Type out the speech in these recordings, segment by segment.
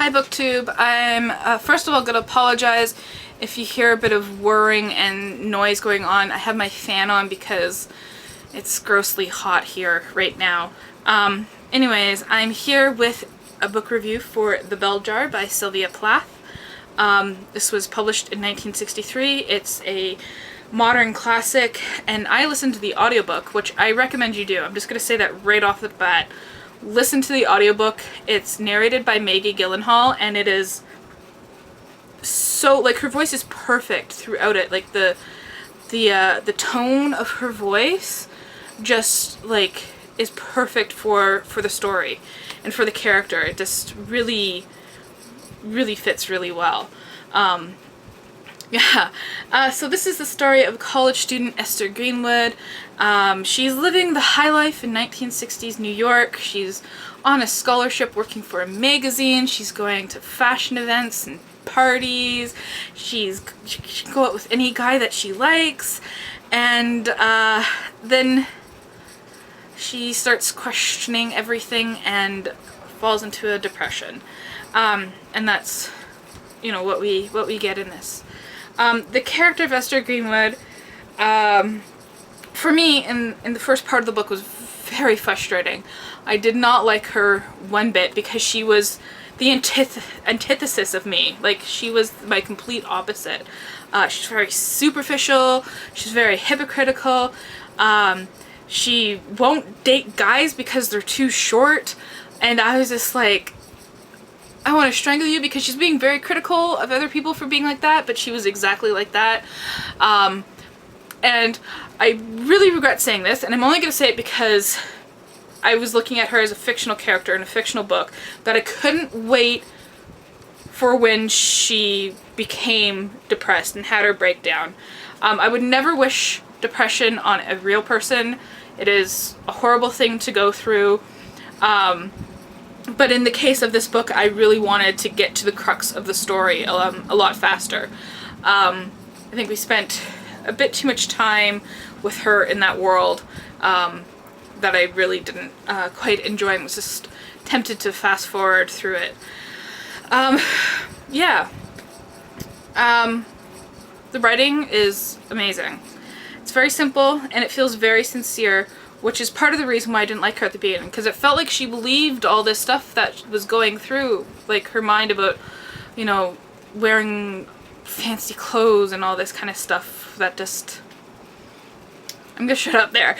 Hi BookTube. I'm first of all going to apologize if you hear a bit of whirring and noise going on. I have my fan on because it's grossly hot here right now. Anyways, I'm here with a book review for The Bell Jar by Sylvia Plath. This was published in 1963. It's a modern classic, and I listened to the audiobook, which I recommend you do. I'm just going to say that right off the bat. Listen to the audiobook. It's narrated by Maggie Gyllenhaal, and it is so, like, her voice is perfect throughout it. Like, the tone of her voice just, like, is perfect for the story and for the character. It just really fits really well. So this is the story of college student Esther Greenwood. She's living the high life in 1960s New York. She's on a scholarship working for a magazine. She's going to fashion events and parties. She can go out with any guy that she likes. And then she starts questioning everything and falls into a depression. And that's, you know, what we get in this. The character of Esther Greenwood, for me, in the first part of the book, was very frustrating. I did not like her one bit because she was the antithesis of me. Like, she was my complete opposite. She's very superficial. She's very hypocritical. She won't date guys because they're too short. And I was just like, I want to strangle you, because she's being very critical of other people for being like that, but she was exactly like that. And I really regret saying this, and I'm only going to say it because I was looking at her as a fictional character in a fictional book, that I couldn't wait for when she became depressed and had her breakdown. I would never wish depression on a real person. It is a horrible thing to go through. But in the case of this book, I really wanted to get to the crux of the story a lot faster. I think we spent a bit too much time with her in that world that I really didn't quite enjoy, and was just tempted to fast forward through it. The writing is amazing. It's very simple, and it feels very sincere, which is part of the reason why I didn't like her at the beginning, because it felt like she believed all this stuff that was going through, like, her mind about, you know, wearing fancy clothes and all this kind of stuff that just... I'm gonna shut up there.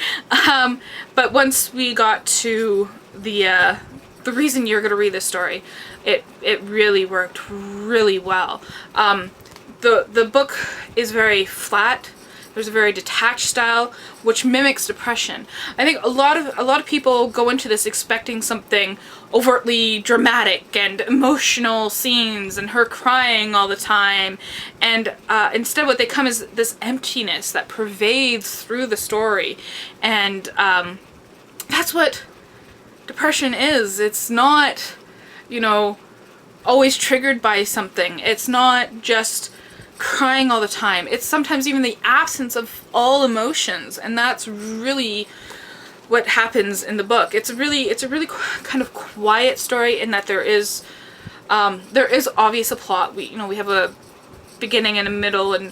But once we got to the reason you're gonna read this story, it really worked really well. The book is very flat. There's a very detached style, which mimics depression. I think a lot of people go into this expecting something overtly dramatic and emotional scenes and her crying all the time, and instead what they come is this emptiness that pervades through the story, and that's what depression is. It's not, you know, always triggered by something. It's not just crying all the time. It's sometimes even the absence of all emotions, and that's really what happens in the book. It's a really kind of quiet story in that there is obvious a plot. We have a beginning and a middle, and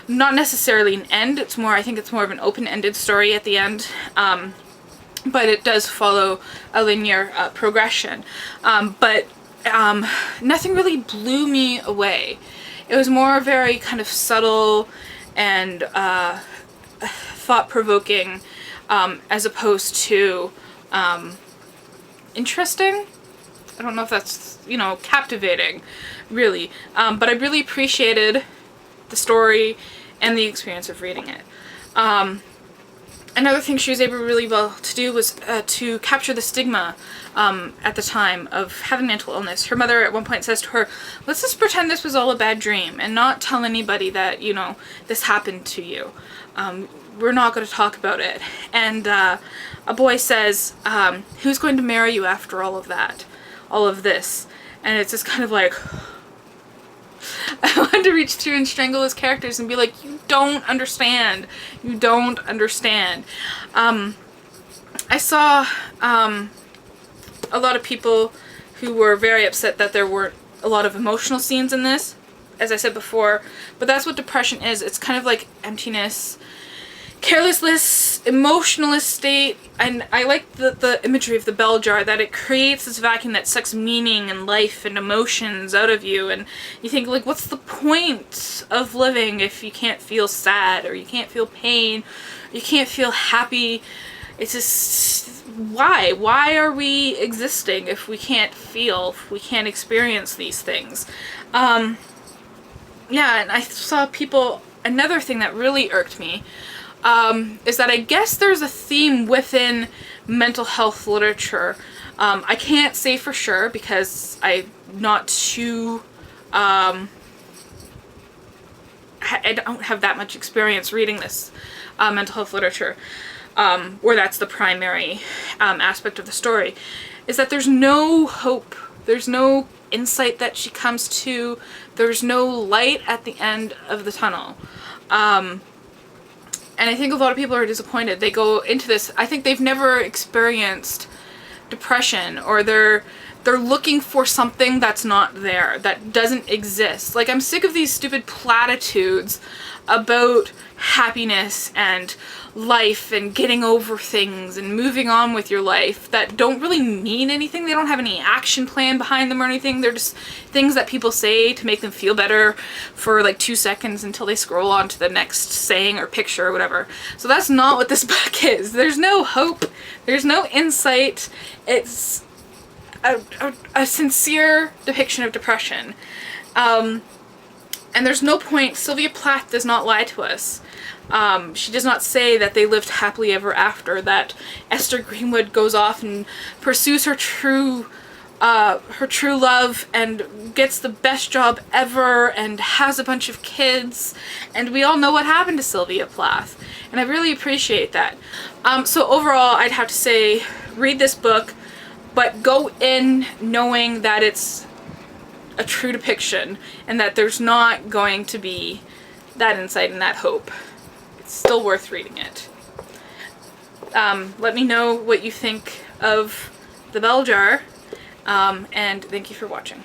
not necessarily an end. I think it's more of an open-ended story at the end. But it does follow a linear progression. But nothing really blew me away. It was more very kind of subtle and thought-provoking, as opposed to interesting. I don't know if that's, you know, captivating, really. But I really appreciated the story and the experience of reading it. Another thing she was able really well to do was to capture the stigma at the time of having mental illness. Her mother at one point says to her, let's just pretend this was all a bad dream and not tell anybody that, you know, this happened to you. We're not going to talk about it. And a boy says, who's going to marry you after all of that? All of this? And it's just kind of like... I wanted to reach through and strangle his characters and be like, you don't understand. You don't understand. I saw a lot of people who were very upset that there weren't a lot of emotional scenes in this, as I said before. But that's what depression is. It's kind of like emptiness, carelessness, emotionless state. And I like the imagery of the bell jar, that it creates this vacuum that sucks meaning and life and emotions out of you. And you think, like, what's the point of living if you can't feel sad, or you can't feel pain, or you can't feel happy? It's just, why? Why are we existing if we can't feel, if we can't experience these things? Yeah, and I saw people, another thing that really irked me, is that I guess there's a theme within mental health literature. I can't say for sure because I'm not too, I don't have that much experience reading this mental health literature, where that's the primary aspect of the story, is that there's no hope, there's no insight that she comes to, there's no light at the end of the tunnel. And I think a lot of people are disappointed. They go into this, I think they've never experienced depression, or they're looking for something that's not there, that doesn't exist. Like, I'm sick of these stupid platitudes about happiness and life and getting over things and moving on with your life that don't really mean anything. They don't have any action plan behind them or anything. They're just things that people say to make them feel better for like 2 seconds until they scroll on to the next saying or picture or whatever. So that's not what this book is. There's no hope. There's no insight. It's a sincere depiction of depression. And there's no point. Sylvia Plath does not lie to us. She does not say that they lived happily ever after, that Esther Greenwood goes off and pursues her true love and gets the best job ever and has a bunch of kids, and we all know what happened to Sylvia Plath, and I really appreciate that. So overall, I'd have to say, read this book, but go in knowing that it's a true depiction and that there's not going to be that insight and that hope. It's still worth reading it. Let me know what you think of The Bell Jar, and thank you for watching.